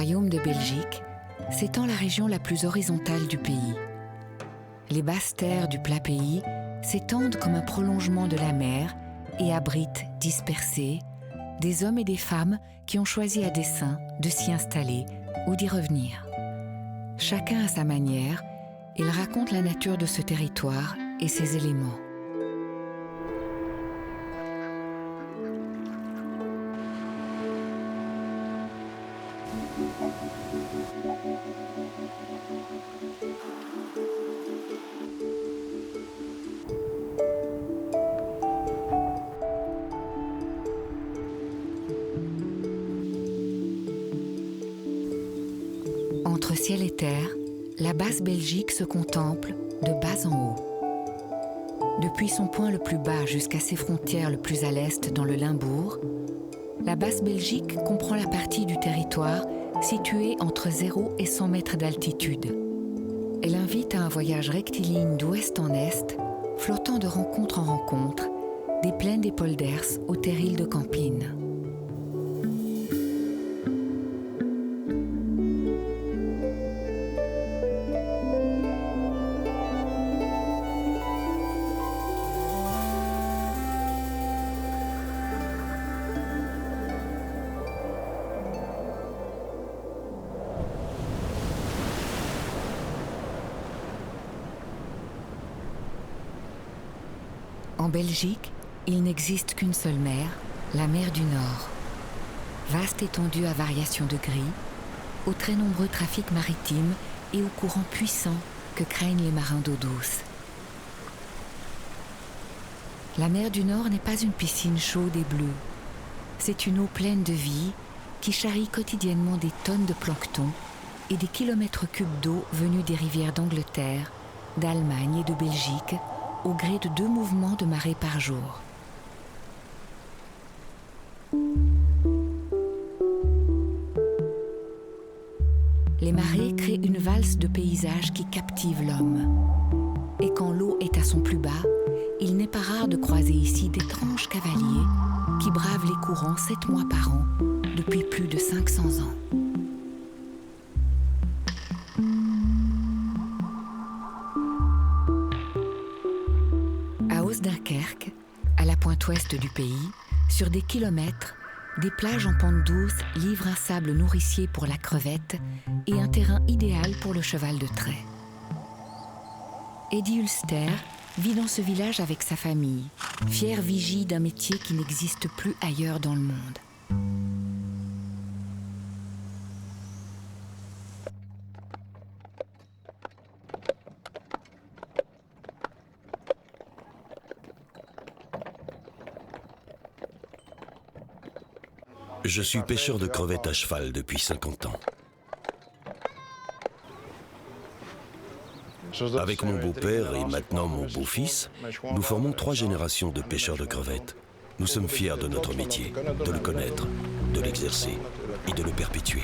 royaume de Belgique s'étend la région la plus horizontale du pays. Les basses terres du plat pays s'étendent comme un prolongement de la mer et abritent, dispersés, des hommes et des femmes qui ont choisi à dessein de s'y installer ou d'y revenir. Chacun à sa manière, il raconte la nature de ce territoire et ses éléments. Entre ciel et terre, la basse Belgique se contemple de bas en haut. Depuis son point le plus bas jusqu'à ses frontières le plus à l'est dans le Limbourg, la basse Belgique comprend la partie du territoire située entre 0 et 100 mètres d'altitude. Elle invite à un voyage rectiligne d'ouest en est, flottant de rencontre en rencontre, des plaines des polders aux terrils de Campine. En Belgique, il n'existe qu'une seule mer, la mer du Nord. Vaste étendue à variation de gris, aux très nombreux trafics maritimes et aux courants puissants que craignent les marins d'eau douce. La mer du Nord n'est pas une piscine chaude et bleue. C'est une eau pleine de vie qui charrie quotidiennement des tonnes de plancton et des kilomètres cubes d'eau venus des rivières d'Angleterre, d'Allemagne et de Belgique, au gré de 2 mouvements de marée par jour. Les marées créent une valse de paysages qui captive l'homme. Et quand l'eau est à son plus bas, il n'est pas rare de croiser ici d'étranges cavaliers qui bravent les courants 7 mois par an depuis plus de 500 ans. Dunkerque, à la pointe ouest du pays, sur des kilomètres, des plages en pente douce livrent un sable nourricier pour la crevette et un terrain idéal pour le cheval de trait. Eddie Ulster vit dans ce village avec sa famille, fier vigie d'un métier qui n'existe plus ailleurs dans le monde. Je suis pêcheur de crevettes à cheval depuis 50 ans. Avec mon beau-père et maintenant mon beau-fils, nous formons 3 générations de pêcheurs de crevettes. Nous sommes fiers de notre métier, de le connaître, de l'exercer et de le perpétuer.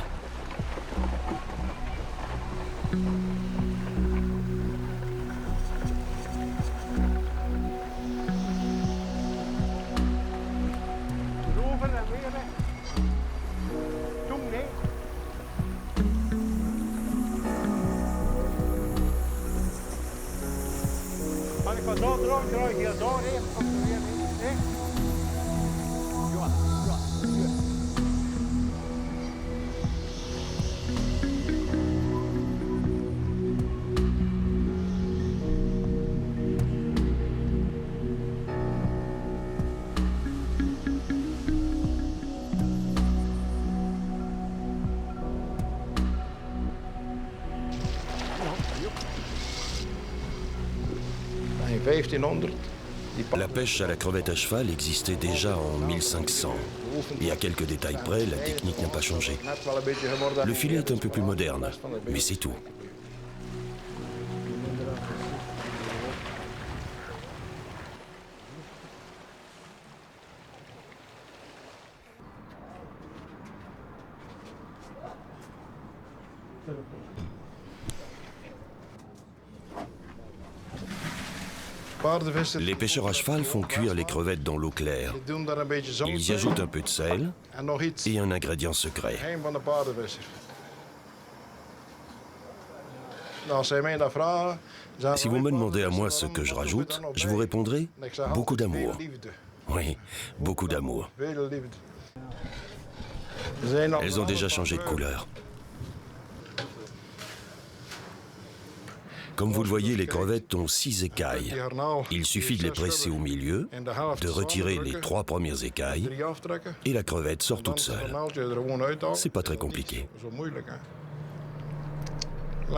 La pêche à la crevette à cheval existait déjà en 1500. Et à quelques détails près, la technique n'a pas changé. Le filet est un peu plus moderne, mais c'est tout. Les pêcheurs à cheval font cuire les crevettes dans l'eau claire. Ils y ajoutent un peu de sel et un ingrédient secret. Si vous me demandez à moi ce que je rajoute, je vous répondrai beaucoup d'amour. Oui, beaucoup d'amour. Elles ont déjà changé de couleur. Comme vous le voyez, les crevettes ont 6 écailles. Il suffit de les presser au milieu, de retirer les 3 premières écailles, et la crevette sort toute seule. C'est pas très compliqué.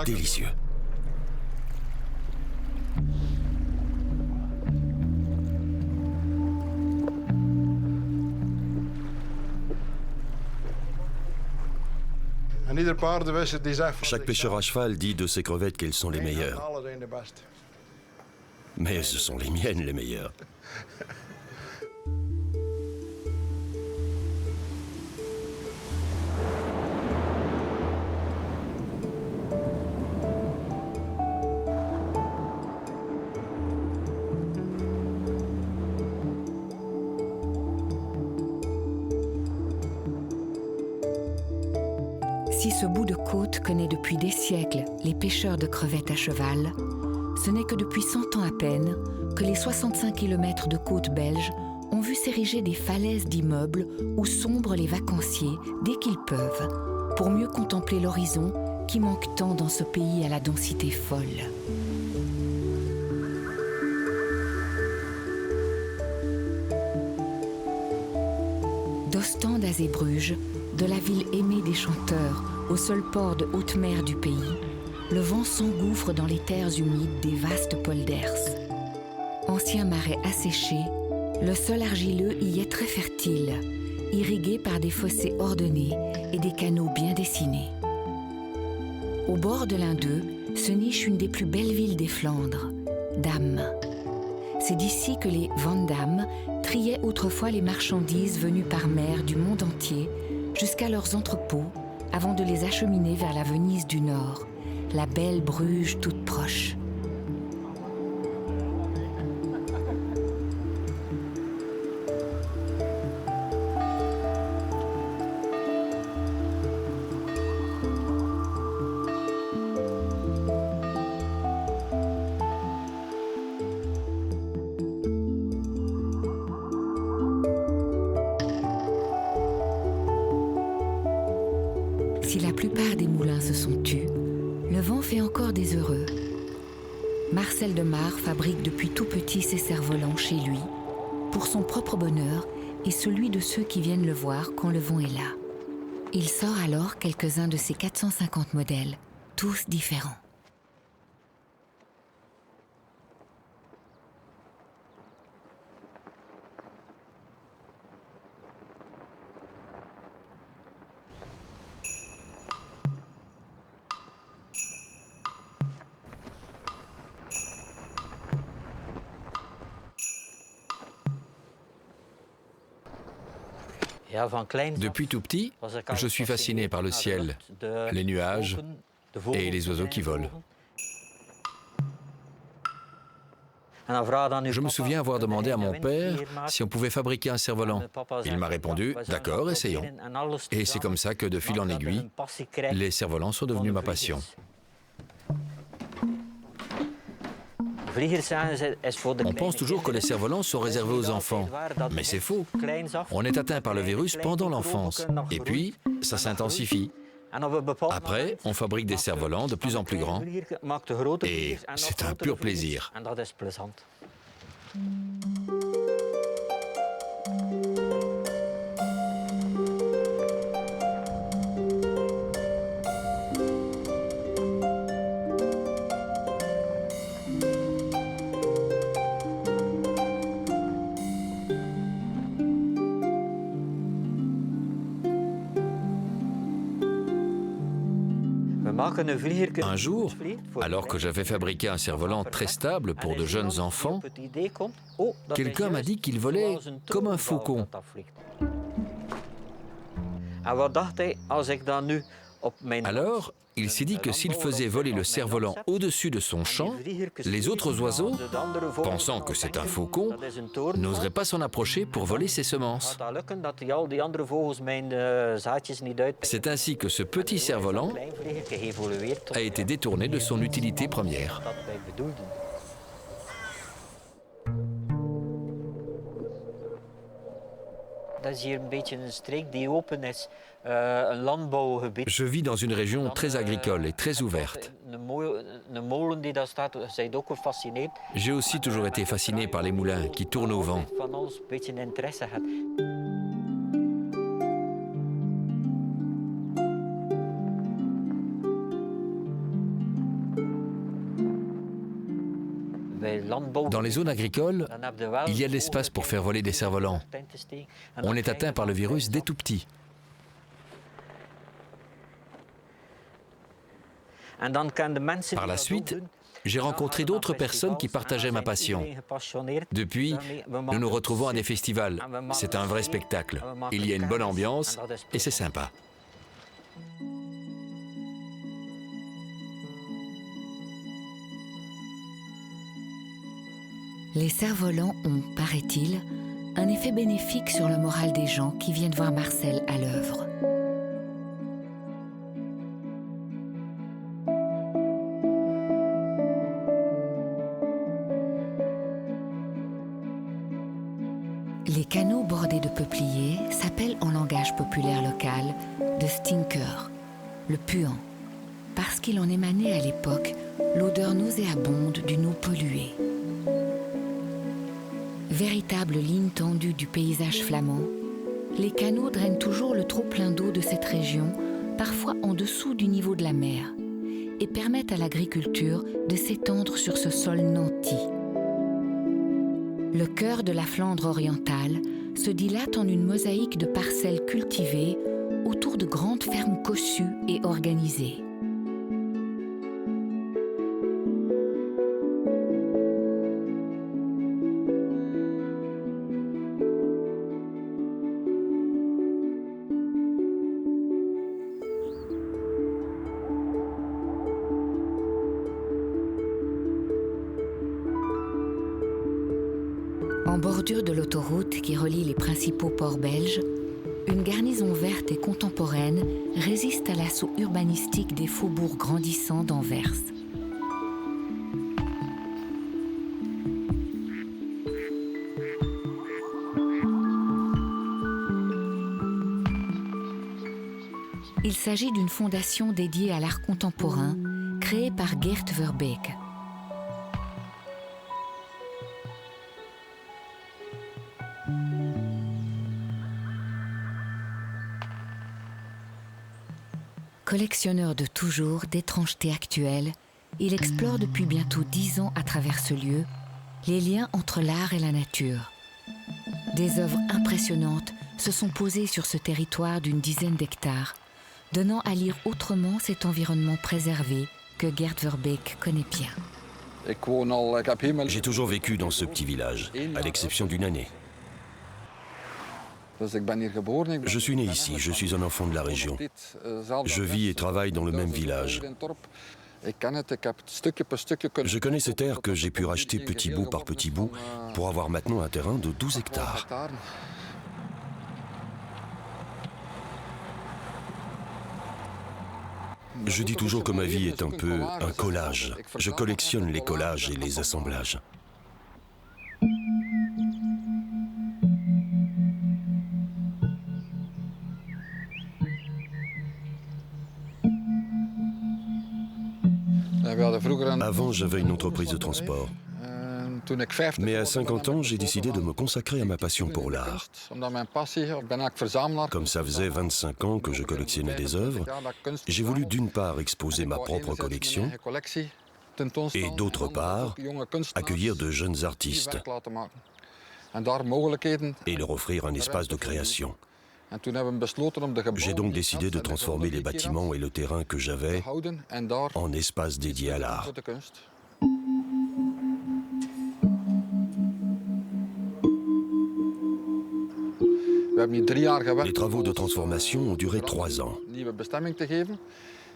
Délicieux. Chaque pêcheur à cheval dit de ses crevettes qu'elles sont les meilleures. Mais ce sont les miennes les meilleures. Si ce bout de côte connaît depuis des siècles les pêcheurs de crevettes à cheval, ce n'est que depuis 100 ans à peine que les 65 km de côte belge ont vu s'ériger des falaises d'immeubles où sombrent les vacanciers dès qu'ils peuvent, pour mieux contempler l'horizon qui manque tant dans ce pays à la densité folle. D'Ostende à Zeebrugge, de la ville aimée des chanteurs au seul port de haute mer du pays, le vent s'engouffre dans les terres humides des vastes polders. Ancien marais asséché, le sol argileux y est très fertile, irrigué par des fossés ordonnés et des canaux bien dessinés. Au bord de l'un d'eux se niche une des plus belles villes des Flandres, Dam. C'est d'ici que les Van Damme triaient autrefois les marchandises venues par mer du monde entier jusqu'à leurs entrepôts avant de les acheminer vers la Venise du Nord, la belle Bruges toute proche. Si la plupart des moulins se sont tus, le vent fait encore des heureux. Marcel de Mar fabrique depuis tout petit ses cerfs-volants chez lui, pour son propre bonheur et celui de ceux qui viennent le voir quand le vent est là. Il sort alors quelques-uns de ses 450 modèles, tous différents. Depuis tout petit, je suis fasciné par le ciel, les nuages et les oiseaux qui volent. Je me souviens avoir demandé à mon père si on pouvait fabriquer un cerf-volant. Il m'a répondu « D'accord, essayons ». Et c'est comme ça que, de fil en aiguille, les cerfs-volants sont devenus ma passion. On pense toujours que les cerfs-volants sont réservés aux enfants, mais c'est faux. On est atteint par le virus pendant l'enfance, et puis ça s'intensifie. Après, on fabrique des cerfs-volants de plus en plus grands, et c'est un pur plaisir. Un jour, alors que j'avais fabriqué un cerf-volant très stable pour de jeunes enfants, quelqu'un m'a dit qu'il volait comme un faucon. Alors, il s'est dit que s'il faisait voler le cerf-volant au-dessus de son champ, les autres oiseaux, pensant que c'est un faucon, n'oseraient pas s'en approcher pour voler ses semences. C'est ainsi que ce petit cerf-volant a été détourné de son utilité première. Je vis dans une région très agricole et très ouverte. J'ai aussi toujours été fasciné par les moulins qui tournent au vent. Dans les zones agricoles, il y a de l'espace pour faire voler des cerfs-volants. On est atteint par le virus dès tout petit. Par la suite, j'ai rencontré d'autres personnes qui partageaient ma passion. Depuis, nous nous retrouvons à des festivals. C'est un vrai spectacle. Il y a une bonne ambiance et c'est sympa. Les cerfs-volants ont, paraît-il, un effet bénéfique sur le moral des gens qui viennent voir Marcel à l'œuvre. Les canaux bordés de peupliers s'appellent en langage populaire local de stinker, le puant, parce qu'il en émanait à l'époque l'odeur nauséabonde d'une eau polluée. Véritable ligne tendue du paysage flamand, les canaux drainent toujours le trop-plein d'eau de cette région, parfois en dessous du niveau de la mer, et permettent à l'agriculture de s'étendre sur ce sol nanti. Le cœur de la Flandre orientale se dilate en une mosaïque de parcelles cultivées autour de grandes fermes cossues et organisées. En bordure de l'autoroute qui relie les principaux ports belges, une garnison verte et contemporaine résiste à l'assaut urbanistique des faubourgs grandissants d'Anvers. Il s'agit d'une fondation dédiée à l'art contemporain créée par Geert Verbeek. Collectionneur de toujours d'étrangetés actuelles, il explore depuis bientôt 10 ans à travers ce lieu les liens entre l'art et la nature. Des œuvres impressionnantes se sont posées sur ce territoire d'une dizaine d'hectares, donnant à lire autrement cet environnement préservé que Geert Verbeek connaît bien. J'ai toujours vécu dans ce petit village, à l'exception d'une année. Je suis né ici, je suis un enfant de la région. Je vis et travaille dans le même village. Je connais ces terres que j'ai pu racheter petit bout par petit bout pour avoir maintenant un terrain de 12 hectares. Je dis toujours que ma vie est un peu un collage. Je collectionne les collages et les assemblages. Avant, j'avais une entreprise de transport. Mais à 50 ans, j'ai décidé de me consacrer à ma passion pour l'art. Comme ça faisait 25 ans que je collectionnais des œuvres, j'ai voulu d'une part exposer ma propre collection et d'autre part accueillir de jeunes artistes et leur offrir un espace de création. J'ai donc décidé de transformer les bâtiments et le terrain que j'avais en espace dédié à l'art. Les travaux de transformation ont duré 3 ans.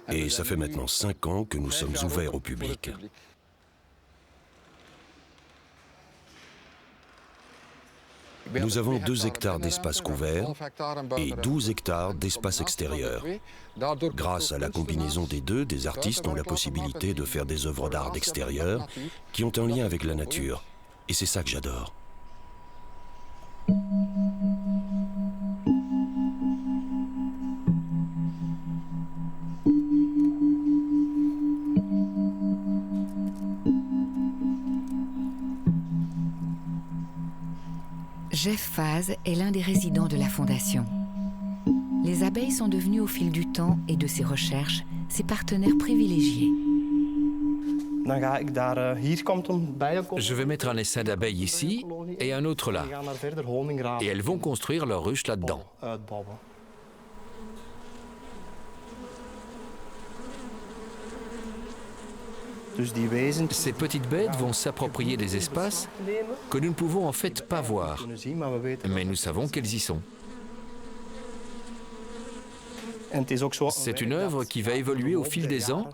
Et ça fait maintenant 5 ans que nous sommes ouverts au public. Nous avons 2 hectares d'espace couvert et 12 hectares d'espace extérieur. Grâce à la combinaison des deux, des artistes ont la possibilité de faire des œuvres d'art d'extérieur qui ont un lien avec la nature. Et c'est ça que j'adore. Jeff Faz est l'un des résidents de la Fondation. Les abeilles sont devenues au fil du temps et de ses recherches ses partenaires privilégiés. Je vais mettre un essaim d'abeilles ici et un autre là. Et elles vont construire leur ruche là-dedans. Ces petites bêtes vont s'approprier des espaces que nous ne pouvons en fait pas voir, mais nous savons qu'elles y sont. C'est une œuvre qui va évoluer au fil des ans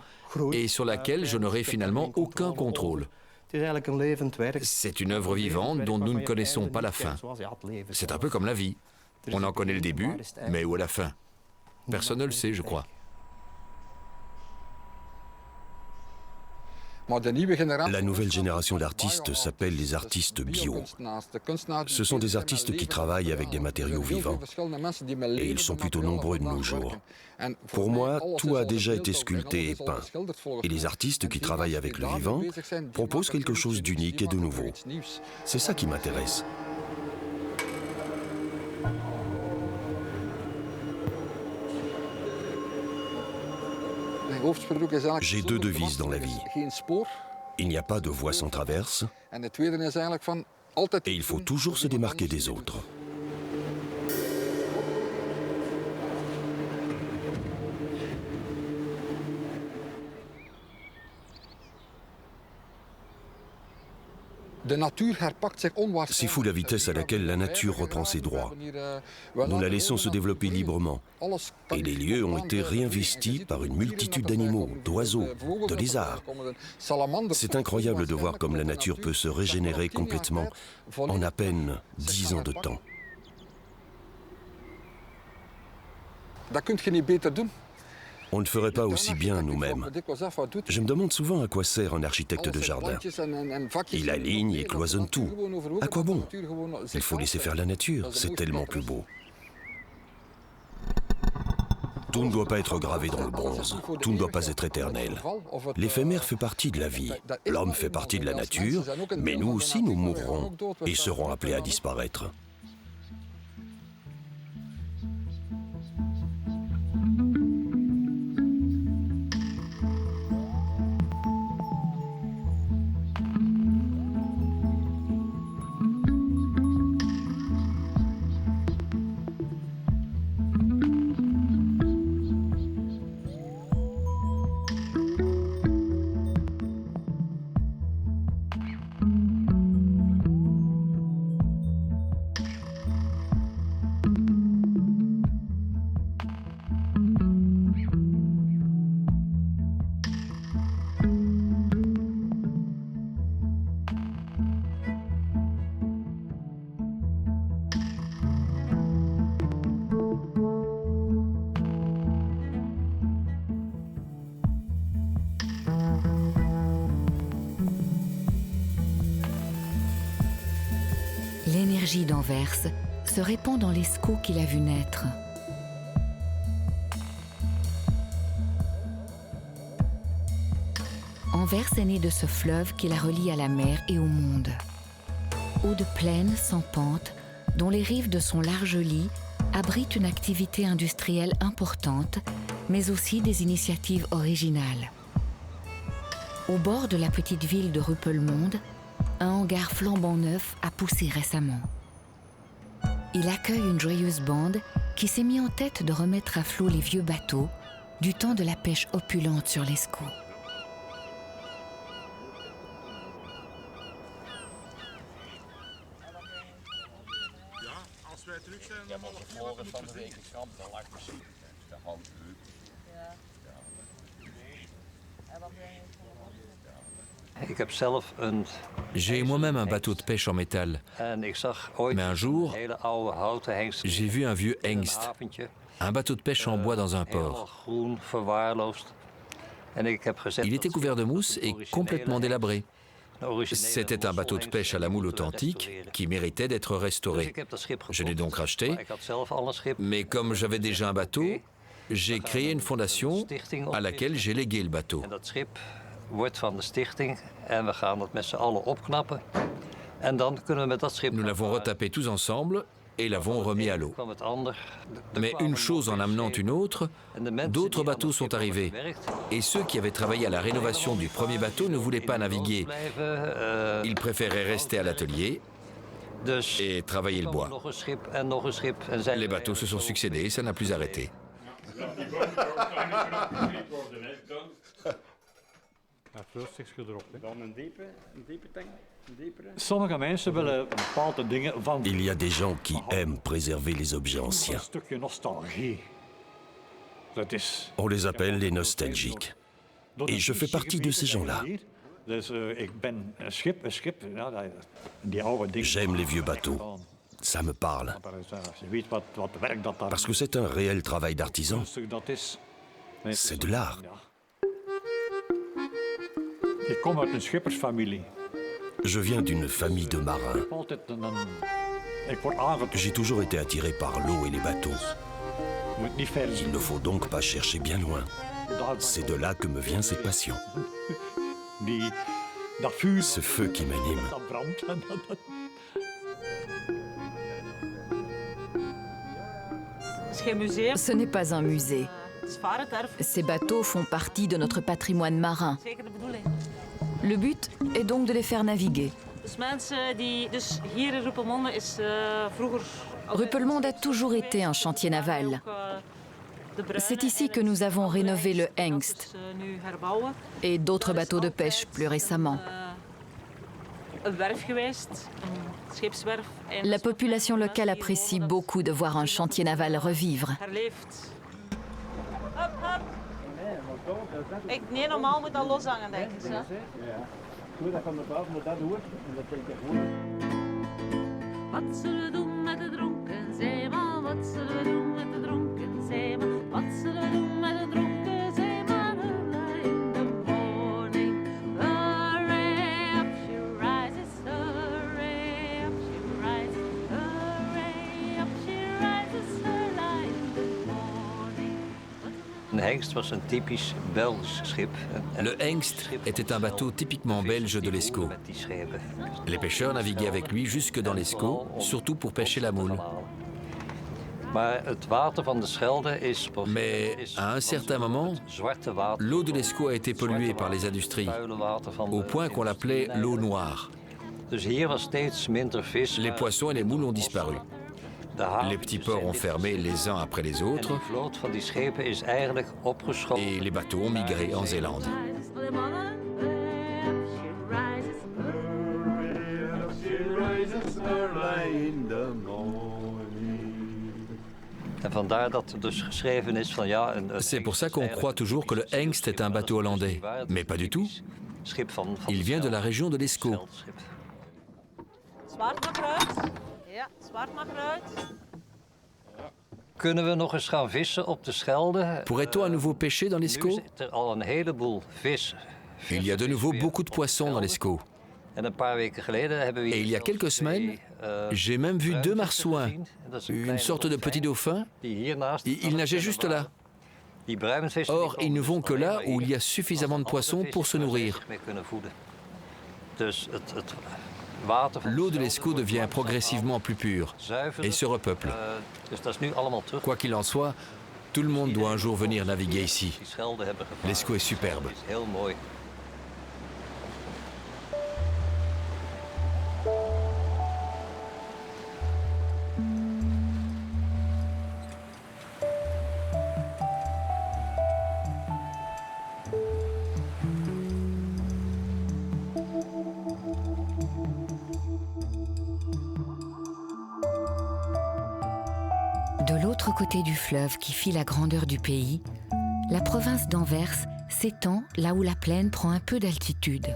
et sur laquelle je n'aurai finalement aucun contrôle. C'est une œuvre vivante dont nous ne connaissons pas la fin. C'est un peu comme la vie. On en connaît le début, mais où est la fin? Personne ne le sait, je crois. La nouvelle génération d'artistes s'appelle les artistes bio. Ce sont des artistes qui travaillent avec des matériaux vivants. Et ils sont plutôt nombreux de nos jours. Pour moi, tout a déjà été sculpté et peint. Et les artistes qui travaillent avec le vivant proposent quelque chose d'unique et de nouveau. C'est ça qui m'intéresse. J'ai 2 devises dans la vie. Il n'y a pas de voie sans traverse et il faut toujours se démarquer des autres. C'est fou la vitesse à laquelle la nature reprend ses droits. Nous la laissons se développer librement. Et les lieux ont été réinvestis par une multitude d'animaux, d'oiseaux, de lézards. C'est incroyable de voir comme la nature peut se régénérer complètement en à peine 10 ans de temps. On ne ferait pas aussi bien nous-mêmes. Je me demande souvent à quoi sert un architecte de jardin. Il aligne et cloisonne tout. À quoi bon? Il faut laisser faire la nature, c'est tellement plus beau. Tout ne doit pas être gravé dans le bronze, tout ne doit pas être éternel. L'éphémère fait partie de la vie, l'homme fait partie de la nature, mais nous aussi nous mourrons et serons appelés à disparaître. L'énergie d'Anvers se répand dans l'Escaut qu'il a vu naître. Anvers est né de ce fleuve qui la relie à la mer et au monde. Eau de plaine sans pente, dont les rives de son large lit abritent une activité industrielle importante, mais aussi des initiatives originales. Au bord de la petite ville de Ruppelmonde, un hangar flambant neuf a poussé récemment. Il accueille une joyeuse bande qui s'est mis en tête de remettre à flot les vieux bateaux du temps de la pêche opulente sur l'Escaut. J'ai moi-même un bateau de pêche en métal. Mais un jour, j'ai vu un vieux hengst, un bateau de pêche en bois dans un port. Il était couvert de mousse et complètement délabré. C'était un bateau de pêche à la moule authentique qui méritait d'être restauré. Je l'ai donc racheté, mais comme j'avais déjà un bateau, j'ai créé une fondation à laquelle j'ai légué le bateau. Nous l'avons retapé tous ensemble et l'avons remis à l'eau. Mais une chose en amenant une autre, d'autres bateaux sont arrivés. Et ceux qui avaient travaillé à la rénovation du premier bateau ne voulaient pas naviguer. Ils préféraient rester à l'atelier et travailler le bois. Les bateaux se sont succédés et ça n'a plus arrêté. Il y a des gens qui aiment préserver les objets anciens. On les appelle les nostalgiques. Et je fais partie de ces gens-là. J'aime les vieux bateaux. Ça me parle. Parce que c'est un réel travail d'artisan. C'est de l'art. Je viens d'une famille de marins. J'ai toujours été attiré par l'eau et les bateaux. Il ne faut donc pas chercher bien loin. C'est de là que me vient cette passion. Ce feu qui m'anime. Ce n'est pas un musée. Ces bateaux font partie de notre patrimoine marin. Le but est donc de les faire naviguer. Rupelmonde a toujours été un chantier naval. C'est ici que nous avons rénové le Hengst et d'autres bateaux de pêche plus récemment. La population locale apprécie beaucoup de voir un chantier naval revivre. Nee, normaal moet dat loshangen, denk ik. Wat zullen we doen met de dronken zeeman? Wat zullen we doen met de dronken zeeman? Wat zullen we doen met de dronken zeeman? Early in the morning, hooray, up she rises, hooray, up she rises, hooray, up she rises, early in the morning. Een hengst was een typisch Belgisch schip. Le hengst était un bateau typiquement belge de l'Escaut. Les pêcheurs naviguaient avec lui jusque dans l'Escaut, surtout pour pêcher la moule. Mais à un certain moment, l'eau de l'Escaut a été polluée par les industries, au point qu'on l'appelait l'eau noire. Les poissons et les moules ont disparu. Les petits ports ont fermé les uns après les autres et les bateaux ont migré en Zélande. C'est pour ça qu'on croit toujours que le Hengst est un bateau hollandais, mais pas du tout. Il vient de la région de l'Escaut. Pourrait-on à nouveau pêcher dans l'Escaut? Il y a de nouveau beaucoup de poissons dans l'Escaut. Et il y a quelques semaines, j'ai même vu 2 marsouins, une sorte de petit dauphin. Ils nageaient juste là. Or, ils ne vont que là où il y a suffisamment de poissons pour se nourrir. L'eau de l'Escaut devient progressivement plus pure et se repeuple. Quoi qu'il en soit, tout le monde doit un jour venir naviguer ici. L'Escaut est superbe. De l'autre côté du fleuve qui fit la grandeur du pays, la province d'Anvers s'étend là où la plaine prend un peu d'altitude.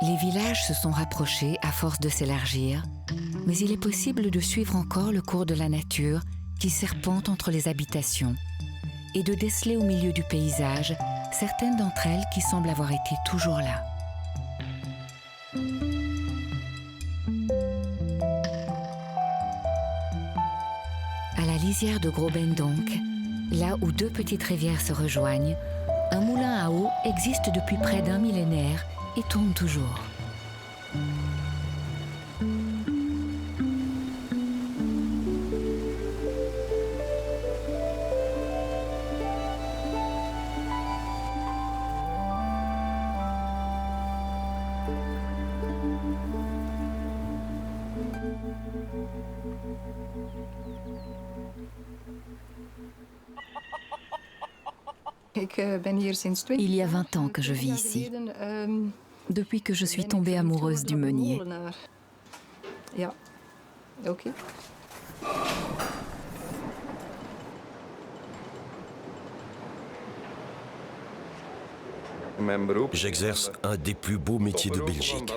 Les villages se sont rapprochés à force de s'élargir, mais il est possible de suivre encore le cours de la nature qui serpente entre les habitations et de déceler au milieu du paysage certaines d'entre elles qui semblent avoir été toujours là. À la lisière de Gros-Bendonck, là où deux petites rivières se rejoignent, un moulin à eau existe depuis près d'un millénaire et tourne toujours. Il y a 20 ans que je vis ici, depuis que je suis tombée amoureuse du meunier. J'exerce un des plus beaux métiers de Belgique.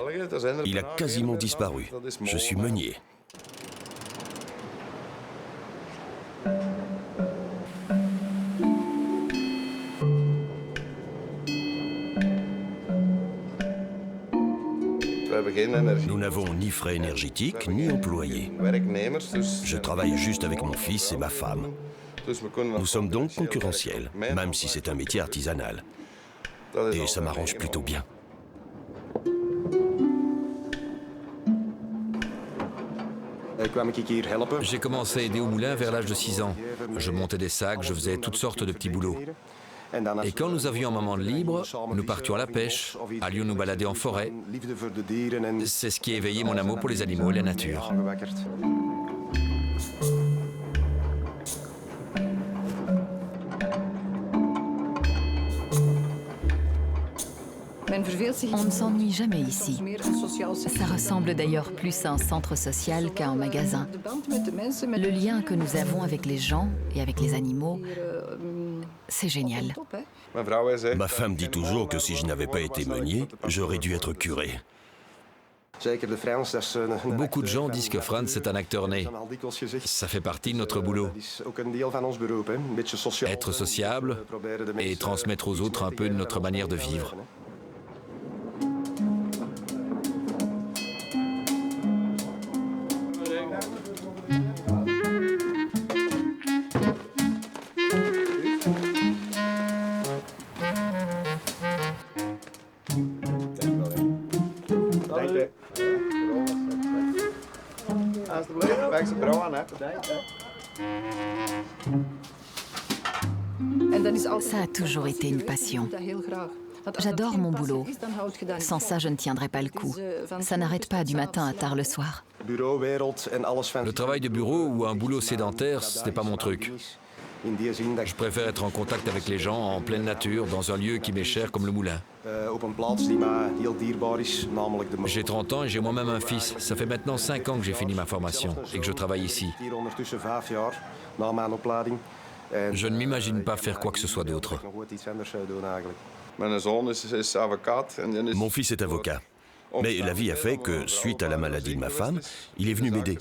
Il a quasiment disparu. Je suis meunier. Nous n'avons ni frais énergétiques, ni employés. Je travaille juste avec mon fils et ma femme. Nous sommes donc concurrentiels, même si c'est un métier artisanal. Et ça m'arrange plutôt bien. J'ai commencé à aider au moulin vers l'âge de 6 ans. Je montais des sacs, je faisais toutes sortes de petits boulots. Et quand nous avions un moment de libre, nous partions à la pêche, allions nous balader en forêt. C'est ce qui a éveillé mon amour pour les animaux et la nature. On ne s'ennuie jamais ici. Ça ressemble d'ailleurs plus à un centre social qu'à un magasin. Le lien que nous avons avec les gens et avec les animaux, c'est génial. Ma femme dit toujours que si je n'avais pas été meunier, j'aurais dû être curé. Beaucoup de gens disent que Frans est un acteur né. Ça fait partie de notre boulot. Être sociable et transmettre aux autres un peu de notre manière de vivre. Ça a toujours été une passion. J'adore mon boulot. Sans ça, je ne tiendrais pas le coup. Ça n'arrête pas du matin à tard le soir. Le travail de bureau ou un boulot sédentaire, ce n'est pas mon truc. Je préfère être en contact avec les gens en pleine nature, dans un lieu qui m'est cher comme le moulin. J'ai 30 ans et j'ai moi-même un fils. Ça fait maintenant 5 ans que j'ai fini ma formation et que je travaille ici. Je ne m'imagine pas faire quoi que ce soit d'autre. Mon fils est avocat. Mais la vie a fait que, suite à la maladie de ma femme, il est venu m'aider.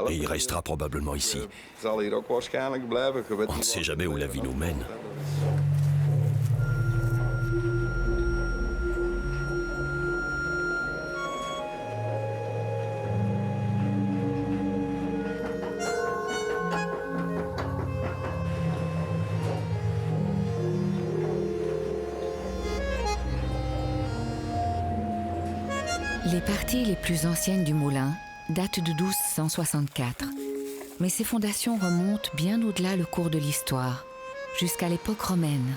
Et il restera probablement ici. On ne sait jamais où la vie nous mène. Les parties les plus anciennes du moulin datent de 1264, mais ses fondations remontent bien au-delà le cours de l'histoire, jusqu'à l'époque romaine.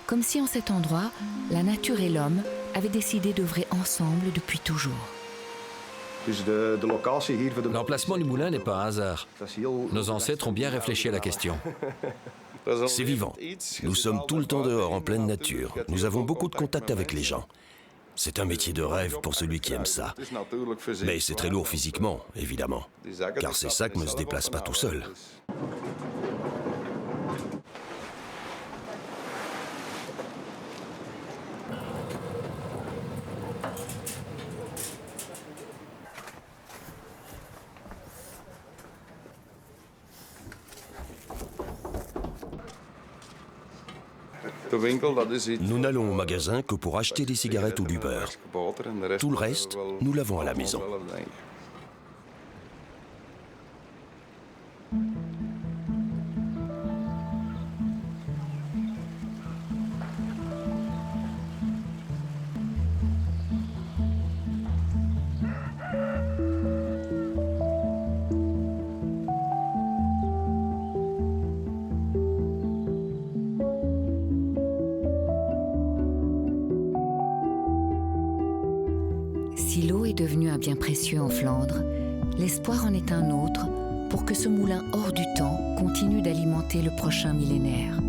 Comme si en cet endroit, la nature et l'homme avaient décidé d'œuvrer ensemble depuis toujours. L'emplacement du moulin n'est pas un hasard. Nos ancêtres ont bien réfléchi à la question. C'est vivant. Nous sommes tout le temps dehors, en pleine nature. Nous avons beaucoup de contact avec les gens. C'est un métier de rêve pour celui qui aime ça. Mais c'est très lourd physiquement, évidemment. Car ces sacs ne se déplacent pas tout seuls. Nous n'allons au magasin que pour acheter des cigarettes ou du beurre. Tout le reste, nous l'avons à la maison. Si l'eau est devenue un bien précieux en Flandre, l'espoir en est un autre pour que ce moulin hors du temps continue d'alimenter le prochain millénaire.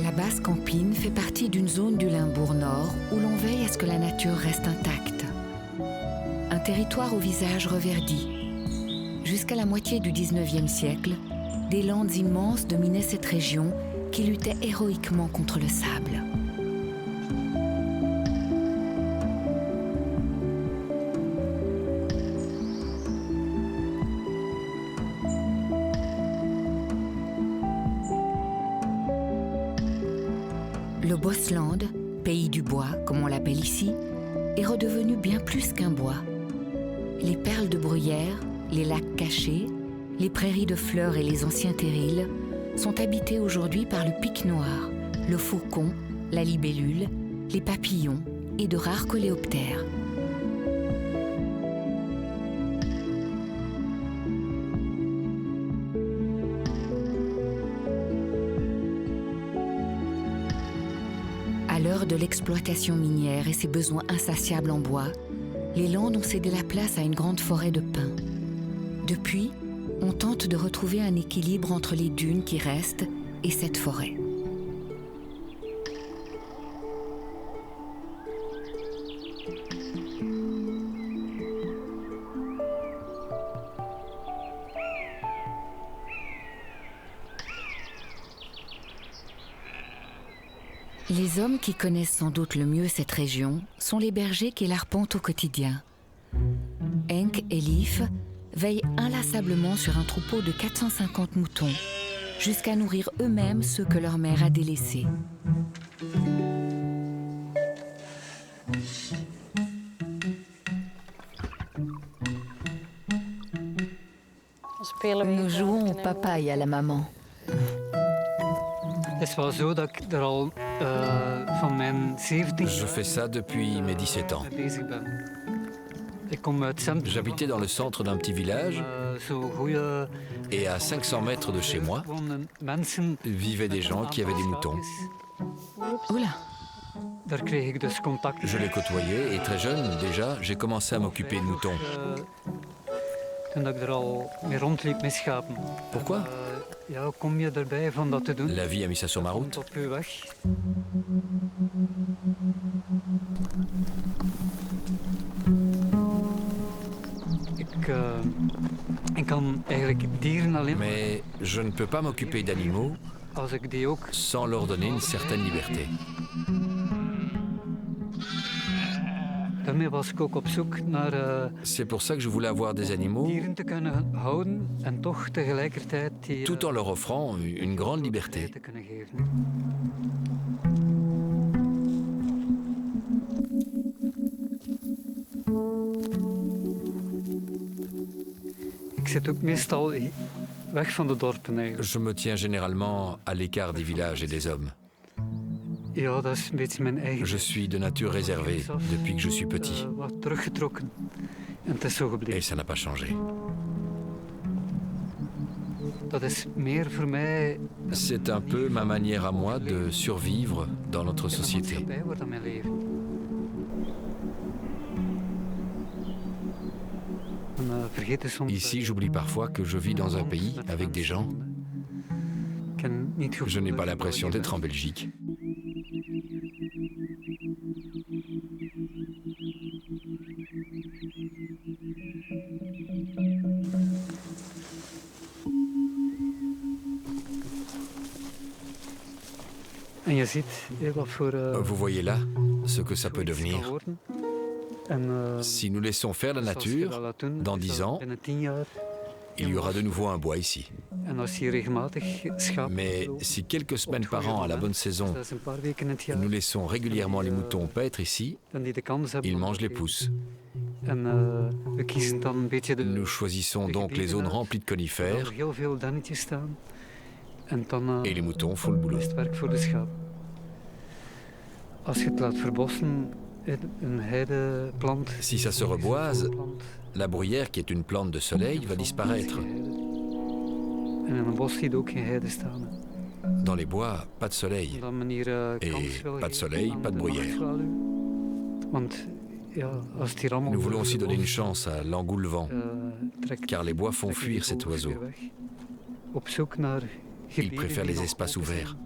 La Basse-Campine fait partie d'une zone du Limbourg Nord où l'on veille à ce que la nature reste intacte. Un territoire au visage reverdi. Jusqu'à la moitié du 19e siècle, des landes immenses dominaient cette région qui luttait héroïquement contre le sable. Le Bosland, pays du bois, comme on l'appelle ici, est redevenu bien plus qu'un bois. Les perles de bruyère, les lacs cachés, les prairies de fleurs et les anciens terrils sont habités aujourd'hui par le pic noir, le faucon, la libellule, les papillons et de rares coléoptères. À l'heure de l'exploitation minière et ses besoins insatiables en bois, les Landes ont cédé la place à une grande forêt de pins. Depuis, on tente de retrouver un équilibre entre les dunes qui restent et cette forêt. Les hommes qui connaissent sans doute le mieux cette région sont les bergers qui l'arpentent au quotidien. Henk et Lief veillent inlassablement sur un troupeau de 450 moutons, jusqu'à nourrir eux-mêmes ceux que leur mère a délaissés. Nous jouons au papa et à la maman. Je fais ça depuis mes 17 ans. J'habitais dans le centre d'un petit village et à 500 mètres de chez moi vivaient des gens qui avaient des moutons. Oula! Je les côtoyais et très jeune déjà, j'ai commencé à m'occuper de moutons. Pourquoi? La vie a mis ça sur ma route. Mais je ne peux pas m'occuper d'animaux sans leur donner une certaine liberté. C'est pour ça que je voulais avoir des animaux tout en leur offrant une grande liberté. Je me tiens généralement à l'écart des villages et des hommes. Je suis de nature réservée depuis que je suis petit. Et ça n'a pas changé. C'est un peu ma manière à moi de survivre dans notre société. Ici, j'oublie parfois que je vis dans un pays avec des gens. Je n'ai pas l'impression d'être en Belgique. Vous voyez là ce que ça peut devenir. Si nous laissons faire la nature, dans 10 ans, il y aura de nouveau un bois ici. Mais si quelques semaines par an, à la bonne saison, nous laissons régulièrement les moutons paître ici, ils mangent les pousses. Nous choisissons donc les zones remplies de conifères et les moutons font le boulot. Si ça se reboise, la bruyère, qui est une plante de soleil, va disparaître. Dans les bois, pas de soleil. Et pas de soleil, pas de bruyère. Nous voulons aussi donner une chance à l'engoulevent, car les bois font fuir cet oiseau. Il préfère les espaces ouverts.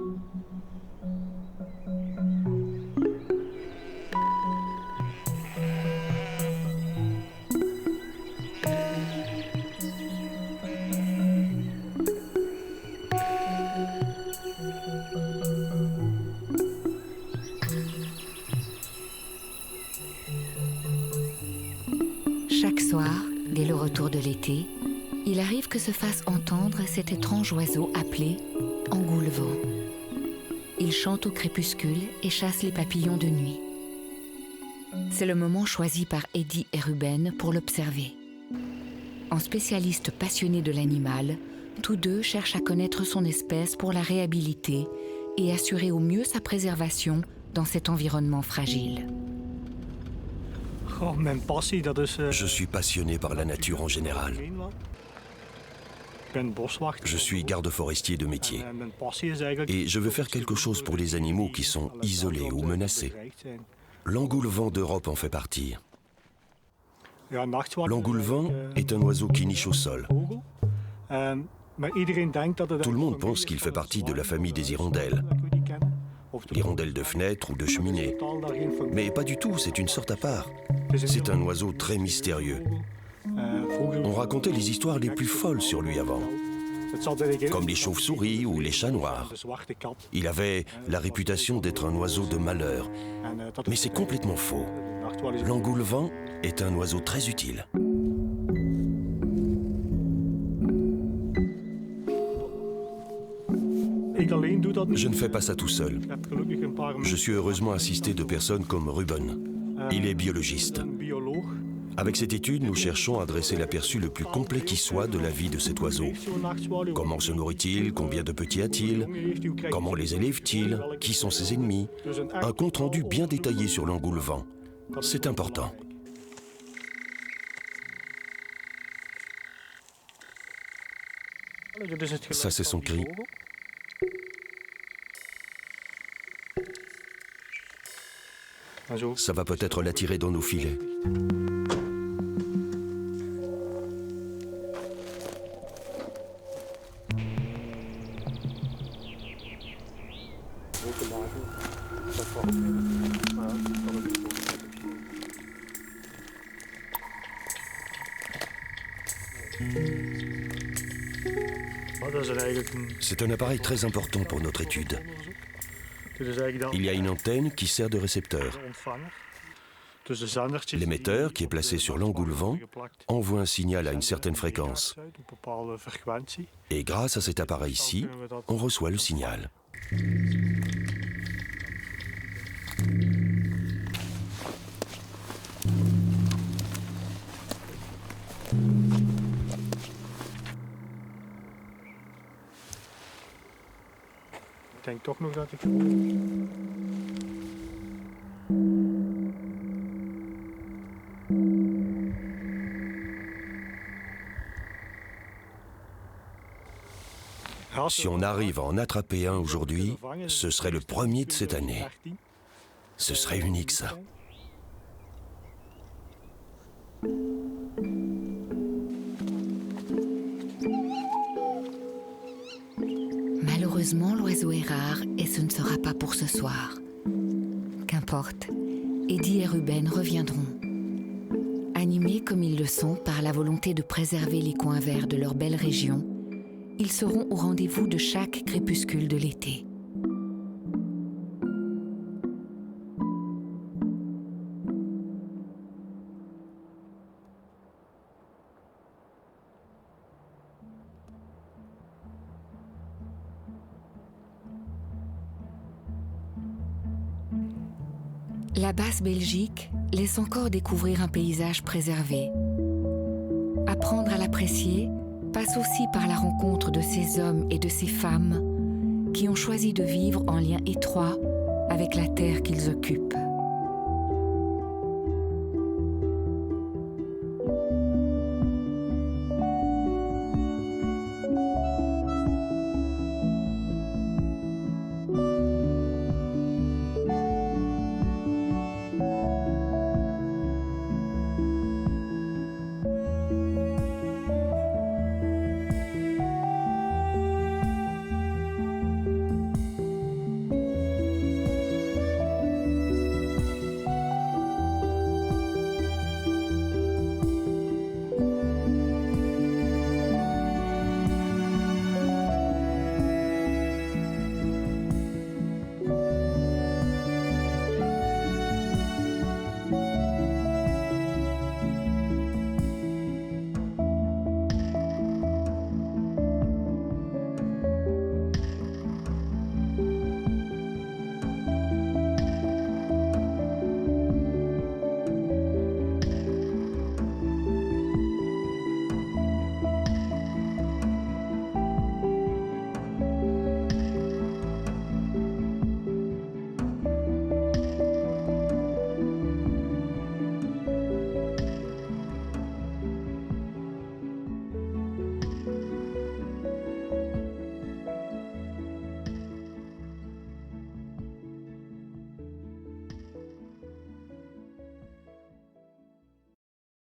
Chaque soir, dès le retour de l'été, il arrive que se fasse entendre cet étrange oiseau appelé engoulevent. Il chante au crépuscule et chasse les papillons de nuit. C'est le moment choisi par Eddie et Ruben pour l'observer. En spécialistes passionnés de l'animal, tous deux cherchent à connaître son espèce pour la réhabiliter et assurer au mieux sa préservation dans cet environnement fragile. Je suis passionné par la nature en général. Je suis garde forestier de métier. Et je veux faire quelque chose pour les animaux qui sont isolés ou menacés. L'engoulevent d'Europe en fait partie. L'engoulevent est un oiseau qui niche au sol. Tout le monde pense qu'il fait partie de la famille des hirondelles. L'hirondelle de fenêtre ou de cheminée. Mais pas du tout, c'est une sorte à part. C'est un oiseau très mystérieux. On racontait les histoires les plus folles sur lui avant, comme les chauves-souris ou les chats noirs. Il avait la réputation d'être un oiseau de malheur, mais c'est complètement faux. L'engoulevent est un oiseau très utile. Je ne fais pas ça tout seul. Je suis heureusement assisté de personnes comme Ruben. Il est biologiste. Avec cette étude, nous cherchons à dresser l'aperçu le plus complet qui soit de la vie de cet oiseau. Comment se nourrit-il? Combien de petits a-t-il? Comment les élève-t-il? Qui sont ses ennemis? Un compte-rendu bien détaillé sur l'engoulevent. C'est important. Ça, c'est son cri. Ça va peut-être l'attirer dans nos filets. C'est un appareil très important pour notre étude. Il y a une antenne qui sert de récepteur. L'émetteur, qui est placé sur l'engoulevent, envoie un signal à une certaine fréquence. Et grâce à cet appareil-ci, on reçoit le signal. Ik denk toch nog dat ik... Si on arrive à en attraper un aujourd'hui, ce serait le premier de cette année. Ce serait unique, ça. Malheureusement, l'oiseau est rare et ce ne sera pas pour ce soir. Qu'importe, Eddie et Ruben reviendront. Animés comme ils le sont par la volonté de préserver les coins verts de leur belle région, ils seront au rendez-vous de chaque crépuscule de l'été. La Basse-Belgique laisse encore découvrir un paysage préservé. Apprendre à l'apprécier passe aussi par la rencontre de ces hommes et de ces femmes qui ont choisi de vivre en lien étroit avec la terre qu'ils occupent.